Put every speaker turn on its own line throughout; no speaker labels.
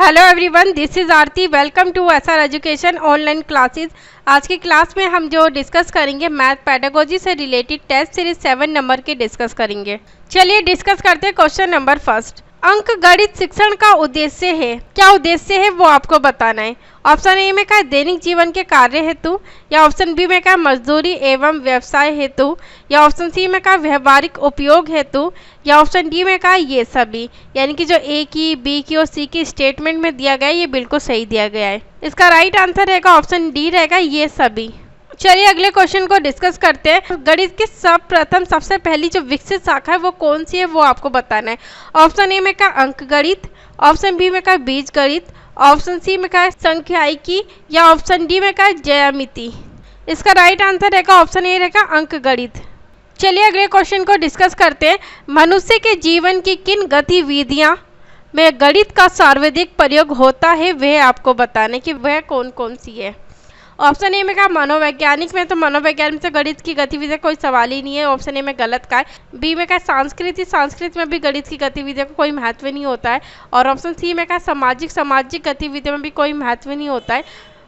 Hello everyone, this is Aarti. Welcome to SR education online classes. आज की class में हम जो डिस्कस करेंगे मैथ पेडागोजी से रिलेटेड टेस्ट सीरीज 7 नंबर के डिस्कस करेंगे। चलिए डिस्कस करते हैं क्वेश्चन नंबर फर्स्ट। अंक गणित शिक्षण का उद्देश्य है। क्या उद्देश्य है वो आपको बताना है। ऑप्शन ए में क्या दैनिक जीवन के कार्य हेतु, या ऑप्शन बी में क्या मजदूरी एवं व्यवसाय हेतु, या ऑप्शन सी में क्या व्यवहारिक उपयोग हेतु, या ऑप्शन डी में क्या ये सभी। यानी कि जो ए की, बी की और सी की स्टेटमेंट में दिया गया है ये बिल्कुल सही दिया गया है। इसका राइट आंसर रहेगा ऑप्शन डी रहेगा ये सभी। चलिए अगले क्वेश्चन को डिस्कस करते हैं। गणित की सर्वप्रथम सबसे पहली जो विकसित शाखा है वो कौन सी है वो आपको बताना है। ऑप्शन ए में क्या अंक गणित, ऑप्शन बी में क्या बीज गणित, ऑप्शन सी में क्या है संख्यायिकी, या ऑप्शन डी में क्या है ज्यामिति। इसका राइट आंसर रहेगा ऑप्शन ए रहेगा अंक गणित। चलिए अगले क्वेश्चन को डिस्कस करते हैं। मनुष्य के जीवन की किन गतिविधियां में गणित का सर्वाधिक प्रयोग होता है वह आपको बताना है कि वह कौन कौन सी है। ऑप्शन ए में क्या मनोवैज्ञानिक में, तो मनोवैज्ञानिक से गणित की गतिविधि कोई सवाल ही नहीं है, ऑप्शन ए में गलत का है। बी में क्या संस्कृत में भी गणित की गतिविधियों का कोई महत्व नहीं होता है, और ऑप्शन सी में क्या सामाजिक गतिविधियों में भी कोई महत्व नहीं होता है,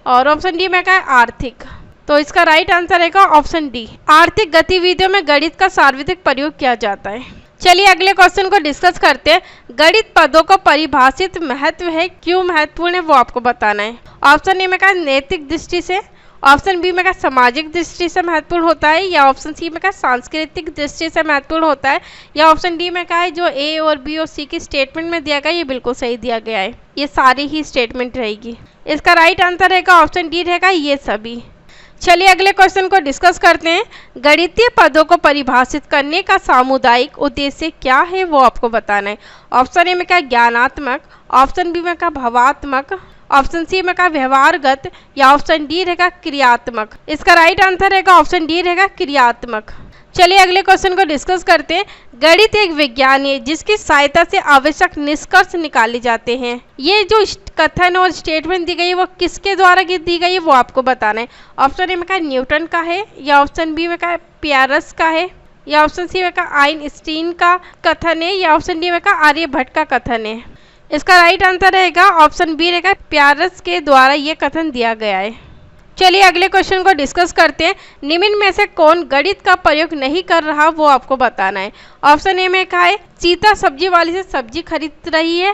और ऑप्शन डी में क्या आर्थिक। तो इसका राइट आंसर रहेगा ऑप्शन डी, आर्थिक गतिविधियों में गणित का सर्वाधिक प्रयोग किया जाता है। चलिए अगले क्वेश्चन को डिस्कस करते हैं। गणित पदों को परिभाषित महत्व है, क्यों महत्वपूर्ण है वो आपको बताना है। ऑप्शन ए में क्या नैतिक दृष्टि से, ऑप्शन बी में क्या सामाजिक दृष्टि से महत्वपूर्ण होता है, या ऑप्शन सी में क्या सांस्कृतिक दृष्टि से महत्वपूर्ण होता है, या ऑप्शन डी में क्या है जो ए और बी और सी की स्टेटमेंट में दिया गया ये बिल्कुल सही दिया गया है। ये सारी ही स्टेटमेंट रहेगी। इसका राइट आंसर रहेगा ऑप्शन डी रहेगा ये सभी। चलिए अगले क्वेश्चन को डिस्कस करते हैं। गणितीय पदों को परिभाषित करने का सामुदायिक उद्देश्य क्या है वो आपको बताना है। ऑप्शन ए में क्या ज्ञानात्मक, ऑप्शन बी में क्या भावात्मक, ऑप्शन सी में क्या व्यवहारगत, या ऑप्शन डी रहेगा क्रियात्मक। इसका राइट आंसर रहेगा ऑप्शन डी रहेगा क्रियात्मक। चलिए अगले क्वेश्चन को डिस्कस करते हैं। गणित एक विज्ञान है जिसकी सहायता से आवश्यक निष्कर्ष निकाले जाते हैं। ये जो कथन और स्टेटमेंट दी गई है वो किसके द्वारा दी गई है वो आपको बताना है। ऑप्शन ए में क्या न्यूटन का है, या ऑप्शन बी में क्या पियर्स का है, या ऑप्शन सी में क्या आइंस्टीन का कथन है, या ऑप्शन डी में क्या आर्यभट्ट का कथन है। इसका राइट आंसर रहेगा ऑप्शन बी रहेगा पियर्स के द्वारा ये कथन दिया गया है। चलिए अगले क्वेश्चन को डिस्कस करते हैं। निम्न में से कौन गणित का प्रयोग नहीं कर रहा वो आपको बताना है। ऑप्शन ए में क्या है सीता सब्जी वाली से सब्जी खरीद रही है,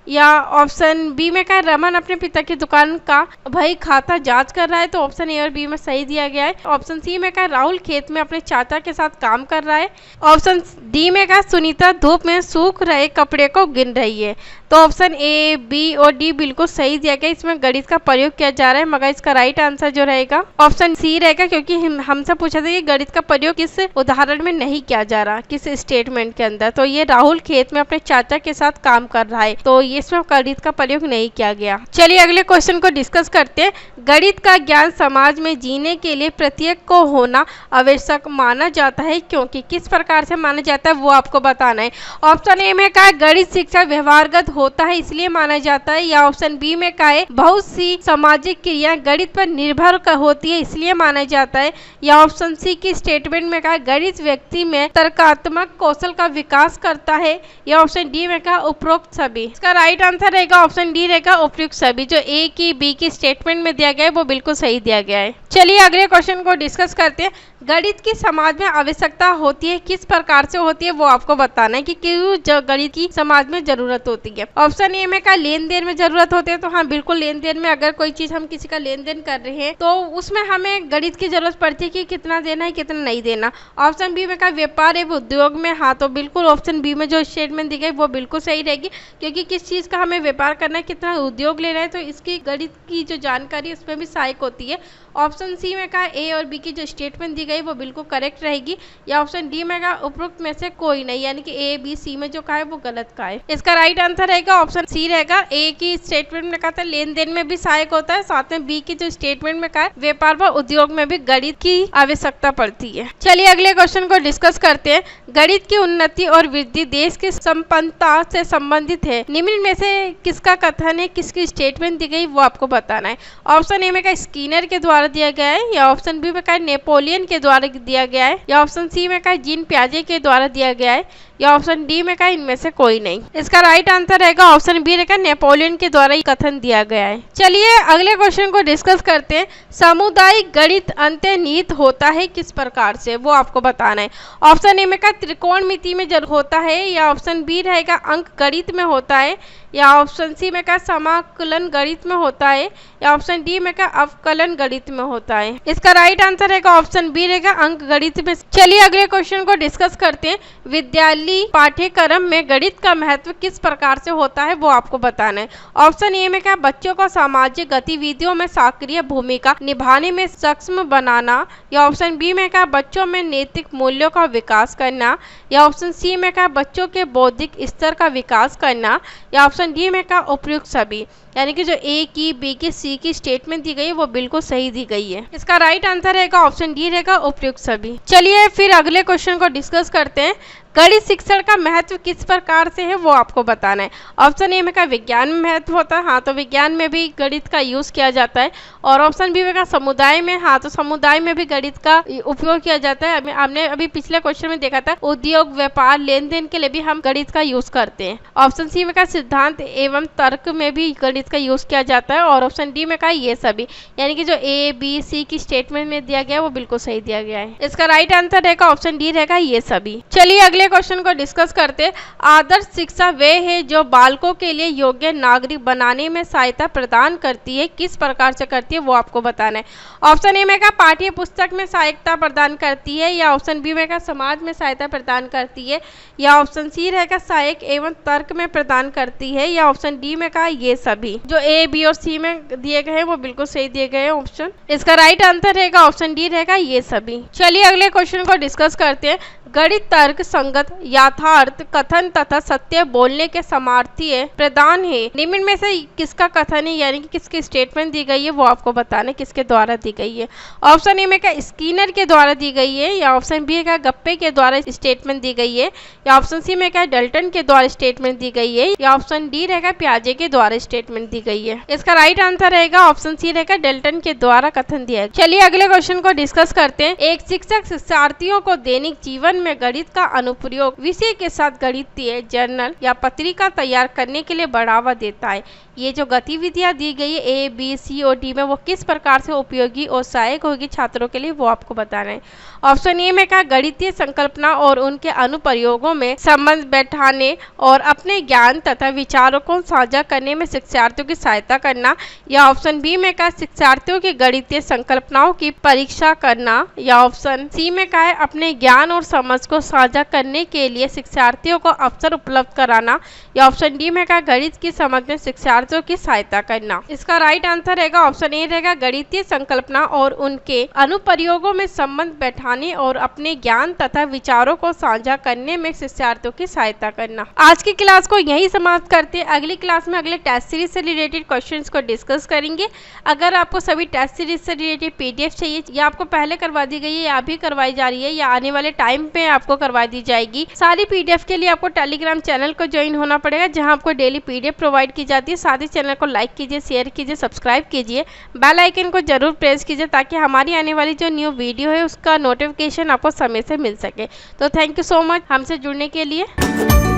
या ऑप्शन बी में क्या है रमन अपने पिता की दुकान का भाई खाता जांच कर रहा है, तो ऑप्शन ए और बी में सही दिया गया है। ऑप्शन सी में क्या है राहुल खेत में अपने चाचा के साथ काम कर रहा है, ऑप्शन डी में क्या सुनीता धूप में सूख रहे कपड़े को गिन रही है। तो ऑप्शन ए, बी और डी बिल्कुल सही दिया गया। इसमें गणित का प्रयोग किया जा रहा है, मगर इसका राइट आंसर जो रहेगा ऑप्शन सी रहेगा, क्योंकि हमसे पूछा था कि गणित का प्रयोग किस उदाहरण में नहीं किया जा रहा, किस स्टेटमेंट के अंदर। तो ये राहुल खेत में अपने चाचा के साथ काम कर रहा है, तो इसमें गणित का प्रयोग नहीं किया गया। चलिए अगले क्वेश्चन को डिस्कस करते हैं। गणित का ज्ञान समाज में जीने के लिए प्रत्येक को होना आवश्यक माना जाता है, क्योंकि किस प्रकार से माना जाता है वो आपको बताना है। ऑप्शन ए में क्या गणित शिक्षा व्यवहारगत होता है इसलिए माना जाता है, या ऑप्शन बी में क्या है बहुत सी सामाजिक क्रिया गणित पर निर्भर होती है इसलिए माना जाता है, या ऑप्शन सी की स्टेटमेंट में क्या गणित व्यक्ति में तर्कात्मक कौशल का विकास करता है, या ऑप्शन डी में क्या उपरोक्त सभी। इसका राइट आंसर रहेगा ऑप्शन डी रहेगा उपयुक्त सभी। जो ए की, बी की स्टेटमेंट में दिया गया है वो बिल्कुल सही दिया गया है। चलिए अगले क्वेश्चन को डिस्कस करते हैं। गणित की समाज में आवश्यकता होती है, किस प्रकार से होती है वो आपको बताना है कि क्यों गणित की समाज में जरूरत होती है। ऑप्शन ए में क्या लेन देन में जरूरत होती है, तो हाँ बिल्कुल लेन देन में अगर कोई चीज हम किसी का लेन देन कर रहे हैं तो उसमें हमें गणित की जरूरत पड़ती है कि कितना देना है कितना नहीं देना। ऑप्शन बी में क्या व्यापार एवं उद्योग में, हाँ तो बिल्कुल ऑप्शन बी में जो स्टेटमेंट दी गई वो बिल्कुल सही रहेगी, क्योंकि किस चीज का हमें व्यापार करना है कितना उद्योग लेना है तो इसकी गणित की जो जानकारी उसमें भी सहायक होती है। ऑप्शन सी में क्या ए और बी की जो स्टेटमेंट दी गई वो बिल्कुल करेक्ट रहेगी, या ऑप्शन डी में क्या उपरोक्त में से कोई नहीं, यानी कि ए बी सी में जो कहा है वो गलत का है। इसका राइट आंसर रहेगा ऑप्शन सी रहेगा। ए की स्टेटमेंट में कहा था लेन देन में भी सहायक होता है, साथ में बी की जो स्टेटमेंट में कहा है व्यापार व उद्योग में भी गणित की आवश्यकता पड़ती है। चलिए अगले क्वेश्चन को डिस्कस करते हैं। गणित की उन्नति और वृद्धि देश की संपन्नता से संबंधित है। निम्न में से किसका कथन है, किसकी स्टेटमेंट दी गई वो आपको बताना है। ऑप्शन ए में क्या स्किनर के द्वारा द्वारा दिया गया है, या ऑप्शन बी में क्या है नेपोलियन के द्वारा दिया गया है, या ऑप्शन सी में क्या है जीन पियाजे के द्वारा दिया गया है, या ऑप्शन डी में क्या है इनमें से कोई नहीं। इसका राइट आंसर रहेगा ऑप्शन बी रहेगा नेपोलियन के द्वारा ही कथन दिया गया है। चलिए अगले क्वेश्चन को डिस्कस करते हैं। सामुदायिक गणित अंतर्निहित होता है किस प्रकार से, वो आपको बताना है। ऑप्शन ए में क्या त्रिकोणमिति में जरूर होता है, या ऑप्शन बी रहेगा अंक गणित में होता है, या ऑप्शन सी में क्या समाकलन गणित में होता है, या ऑप्शन डी में क्या अवकलन गणित में होता है। इसका राइट आंसर रहेगा ऑप्शन बी रहेगा अंक गणित में। चलिए अगले क्वेश्चन को डिस्कस करते हैं। विद्यालय पाठ्यक्रम में गणित का महत्व किस प्रकार से होता है, वो आपको बताना है। ऑप्शन ए में क्या बच्चों को सामाजिक गतिविधियों में सक्रिय भूमिका निभाने में सक्षम बनाना, या ऑप्शन बी में क्या बच्चों में नैतिक मूल्यों का विकास करना, या ऑप्शन सी में क्या बच्चों के बौद्धिक स्तर का विकास करना, या ऑप्शन डी में क्या उपयुक्त सभी। यानी कि जो ए की, बी की, सी की स्टेटमेंट दी गई है वो बिल्कुल सही दी गई है। इसका राइट आंसर रहेगा ऑप्शन डी रहेगा उपयुक्त सभी। चलिए फिर अगले क्वेश्चन को डिस्कस करते हैं। गणित शिक्षण का महत्व किस प्रकार से है, वो आपको बताना है। ऑप्शन ए में का विज्ञान में महत्व होता है, हाँ तो विज्ञान में भी गणित का यूज किया जाता है। और ऑप्शन बी में का समुदाय में, हाँ तो समुदाय में भी गणित का उपयोग किया जाता है। हमने अभी पिछले क्वेश्चन में देखा था उद्योग, व्यापार, लेन देन के लिए भी हम गणित का यूज करते हैं। ऑप्शन सी में का सिद्धांत एवं तर्क में भी गणित का यूज किया जाता है। और ऑप्शन डी में का ये सभी, यानी कि जो ए, बी, सी की स्टेटमेंट में दिया गया है वो बिल्कुल सही दिया गया है। इसका राइट आंसर रहेगा ऑप्शन डी रहेगा ये सभी। चलिए अगले क्वेश्चन को डिस्कस करते हैं। आदर्श शिक्षा वे है जो बालकों के लिए योग्य नागरिक बनाने में सहायता प्रदान करती है, किस प्रकार से करती है वो आपको बताना है। ऑप्शन ए में का पाठ्य पुस्तक में सहायता प्रदान करती है, या ऑप्शन बी में का समाज में सहायता प्रदान करती है, या ऑप्शन सी रहेगा सहायक एवं तर्क में प्रदान करती है, या ऑप्शन डी में का ये सभी। जो ए, बी और सी में दिए गए हैं वो बिल्कुल सही दिए गए हैं ऑप्शन। इसका राइट आंसर रहेगा ऑप्शन डी रहेगा ये सभी। चलिए अगले क्वेश्चन को डिस्कस करते हैं। गणित तर्क संगत यथार्थ कथन तथा सत्य बोलने के सामर्थ्य प्रदान है, निम्न में से किसका कथन है, यानी कि किसकी स्टेटमेंट दी गई है वो आपको बताना है किसके द्वारा दी गई है। ऑप्शन ए में क्या स्किनर के द्वारा दी गई है, या ऑप्शन बी का गप्पे के द्वारा स्टेटमेंट दी गई है, या ऑप्शन सी में क्या डल्टन के द्वारा स्टेटमेंट दी गई है, या ऑप्शन डी रहेगा पियाजे के द्वारा स्टेटमेंट दी गई है। इसका राइट आंसर रहेगा ऑप्शन सी रहेगा डल्टन के द्वारा कथन दिया है। चलिए अगले क्वेश्चन को डिस्कस करते हैं। एक शिक्षक शिक्षार्थियों को दैनिक जीवन में गणित का अनुप्रयोग विषय के साथ गणितीय जर्नल या पत्रिका तैयार करने के लिए बढ़ावा देता है। ये जो गतिविधियां दी गई है ए, बी, सी और डी में वो किस प्रकार से उपयोगी और सहायक होगी छात्रों के लिए वो आपको बताना है। ऑप्शन ए में क्या गणितीय संकल्पना और उनके अनुप्रयोगों में संबंध बैठाने और अपने ज्ञान तथा विचारों को साझा करने में शिक्षार्थियों की सहायता करना, या ऑप्शन बी में क्या शिक्षार्थियों की गणितीय संकल्पनाओं की परीक्षा करना, या ऑप्शन सी में क्या है अपने ज्ञान और समझ को साझा करने के लिए शिक्षार्थियों को अवसर उपलब्ध कराना, या ऑप्शन डी में क्या गणित की समझ में शिक्षार्थियों की सहायता करना। इसका राइट आंसर रहेगा ऑप्शन ए रहेगा गणितीय संकल्पना और उनके अनुप्रयोगों में संबंध बैठाने और अपने ज्ञान तथा विचारों को साझा करने में शिक्षार्थियों की सहायता करना। आज की क्लास को यही समाप्त करते हैं। अगली क्लास में अगले टेस्ट सीरीज से रिलेटेड क्वेश्चंस को डिस्कस करेंगे। अगर आपको सभी टेस्ट सीरीज से रिलेटेड पीडीएफ चाहिए, या आपको पहले करवा दी गई है या अभी करवाई जा रही है या आने वाले टाइम पे आपको करवा दी जाएगी, सारी पीडीएफ के लिए आपको टेलीग्राम चैनल को ज्वाइन होना पड़ेगा, जहां आपको डेली पीडीएफ प्रोवाइड की जाती है। साथ ही चैनल को लाइक कीजिए, शेयर कीजिए, सब्सक्राइब कीजिए, बेल आइकन को जरूर प्रेस कीजिए ताकि हमारी आने वाली जो न्यू वीडियो है उसका नोटिफिकेशन आपको समय से मिल सके। तो थैंक यू सो मच हमसे जुड़ने के लिए।